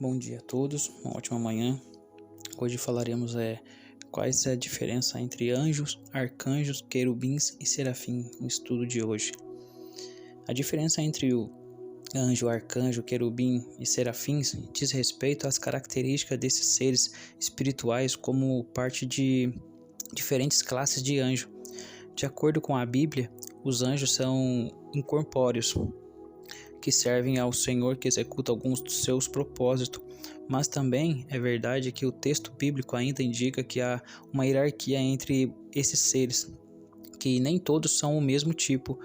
Bom dia a todos, uma ótima manhã. Hoje falaremos quais é a diferença entre anjos, arcanjos, querubins e serafim no estudo de hoje. A diferença entre o anjo, arcanjo, querubim e serafins diz respeito às características desses seres espirituais como parte de diferentes classes de anjo. De acordo com a Bíblia, os anjos são incorpóreos, que servem ao Senhor, que executa alguns dos seus propósitos, mas também é verdade que o texto bíblico ainda indica que há uma hierarquia entre esses seres, que nem todos são o mesmo tipo.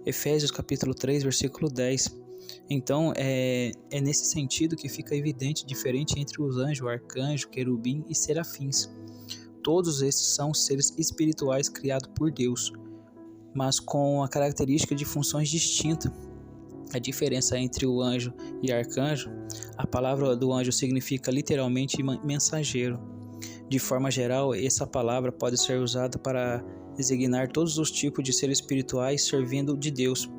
Efésios capítulo 3, versículo 10. Então, é nesse sentido que fica evidente a diferença entre os anjos, arcanjo, querubim e serafins. Todos esses são seres espirituais criados por Deus, mas com a característica de funções distintas. A diferença entre o anjo e arcanjo, a palavra do anjo significa literalmente mensageiro. De forma geral, essa palavra pode ser usada para designar todos os tipos de seres espirituais servindo de Deus,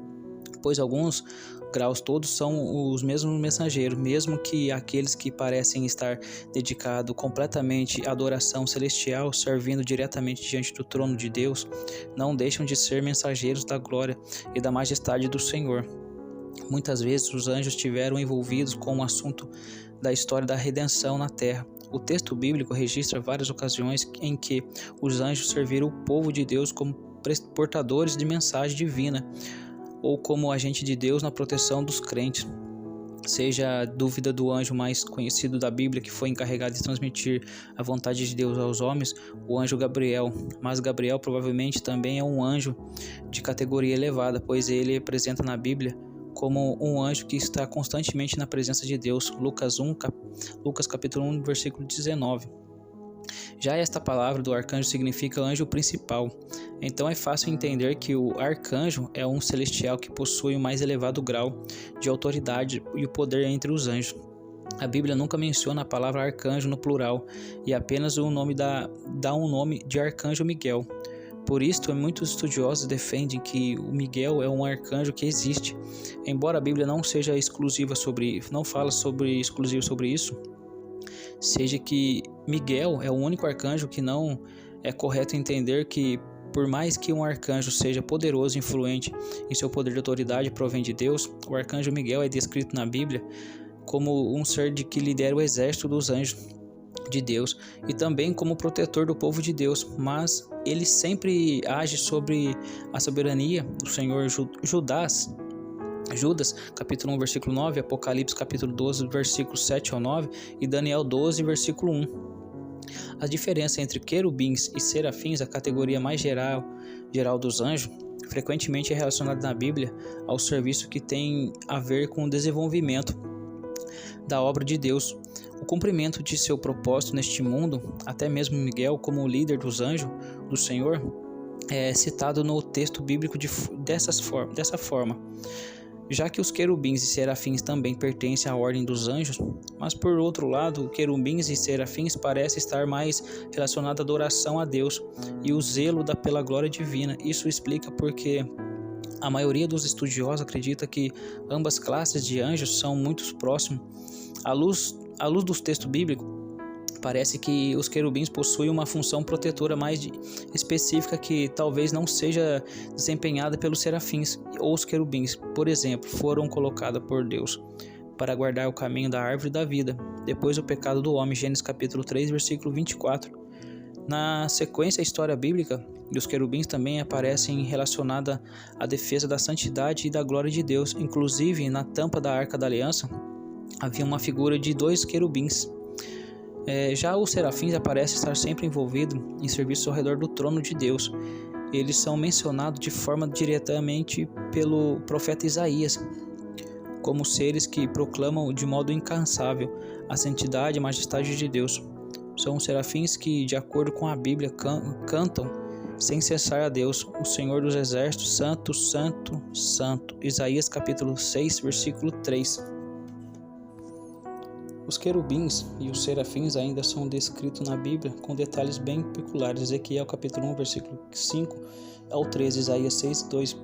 pois alguns graus todos são os mesmos mensageiros, mesmo que aqueles que parecem estar dedicados completamente à adoração celestial, servindo diretamente diante do trono de Deus, não deixam de ser mensageiros da glória e da majestade do Senhor. Muitas vezes os anjos estiveram envolvidos com o assunto da história da redenção na terra. O texto bíblico registra várias ocasiões em que os anjos serviram o povo de Deus como portadores de mensagem divina ou como agente de Deus na proteção dos crentes. Seja a dúvida do anjo mais conhecido da Bíblia, que foi encarregado de transmitir a vontade de Deus aos homens, o anjo Gabriel. Mas Gabriel provavelmente também é um anjo de categoria elevada, pois ele representa na Bíblia como um anjo que está constantemente na presença de Deus. Lucas capítulo 1, versículo 19. Já esta palavra do arcanjo significa anjo principal. Então é fácil entender que o arcanjo é um celestial que possui o mais elevado grau de autoridade e o poder entre os anjos. A Bíblia nunca menciona a palavra arcanjo no plural e apenas o nome dá um nome de arcanjo Miguel. Por isso, muitos estudiosos defendem que o Miguel é um arcanjo que existe. Embora a Bíblia não seja exclusiva não fala exclusivo sobre isso, seja que Miguel é o único arcanjo que não é correto entender que, por mais que um arcanjo seja poderoso e influente em seu poder de autoridade provém de Deus, o arcanjo Miguel é descrito na Bíblia como um ser que lidera o exército dos anjos de Deus e também como protetor do povo de Deus, mas ele sempre age sobre a soberania do Senhor. Judas, capítulo 1, versículo 9, Apocalipse, capítulo 12, versículos 7 ao 9 e Daniel 12, versículo 1. A diferença entre querubins e serafins, a categoria mais geral dos anjos, frequentemente é relacionada na Bíblia ao serviço que tem a ver com o desenvolvimento da obra de Deus. O cumprimento de seu propósito neste mundo, até mesmo Miguel, como líder dos anjos do Senhor, é citado no texto bíblico dessa forma. Já que os querubins e serafins também pertencem à ordem dos anjos, mas por outro lado, querubins e serafins parecem estar mais relacionados à adoração a Deus e o zelo pela glória divina. Isso explica porque a maioria dos estudiosos acredita que ambas classes de anjos são muito próximos. À luz dos textos bíblicos, parece que os querubins possuem uma função protetora mais específica que talvez não seja desempenhada pelos serafins ou os querubins. Por exemplo, foram colocados por Deus para guardar o caminho da árvore da vida, depois do pecado do homem, Gênesis capítulo 3, versículo 24. Na sequência, a história bíblica dos querubins também aparecem relacionada à defesa da santidade e da glória de Deus. Inclusive, na tampa da Arca da Aliança, havia uma figura de 2 querubins. Já os serafins aparecem estar sempre envolvidos em serviço ao redor do trono de Deus. Eles são mencionados de forma diretamente pelo profeta Isaías, como seres que proclamam de modo incansável a santidade e a majestade de Deus. São os serafins que, de acordo com a Bíblia, cantam sem cessar a Deus, o Senhor dos Exércitos, Santo, Santo, Santo. Isaías capítulo 6, versículo 3. Os querubins e os serafins ainda são descritos na Bíblia com detalhes bem peculiares. Ezequiel capítulo 1, versículo 5 ao 13, Isaías 6, 2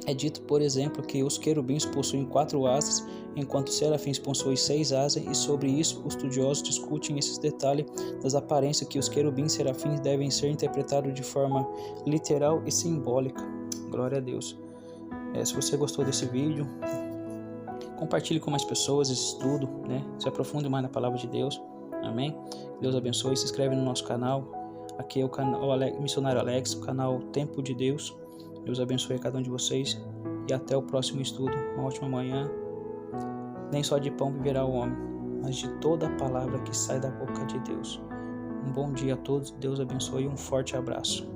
É dito, por exemplo, que os querubins possuem 4 asas, enquanto os serafins possuem 6 asas, e sobre isso os estudiosos discutem esses detalhes das aparências que os querubins e serafins devem ser interpretados de forma literal e simbólica. Glória a Deus. Se você gostou desse vídeo, compartilhe com mais pessoas esse estudo, né? Se aprofunde mais na palavra de Deus. Amém? Deus abençoe. Se inscreve no nosso canal. Aqui é o canal Missionário Alex, o canal Tempo de Deus. Deus abençoe a cada um de vocês e até o próximo estudo. Uma ótima manhã. Nem só de pão viverá o homem, mas de toda a palavra que sai da boca de Deus. Um bom dia a todos. Deus abençoe e um forte abraço.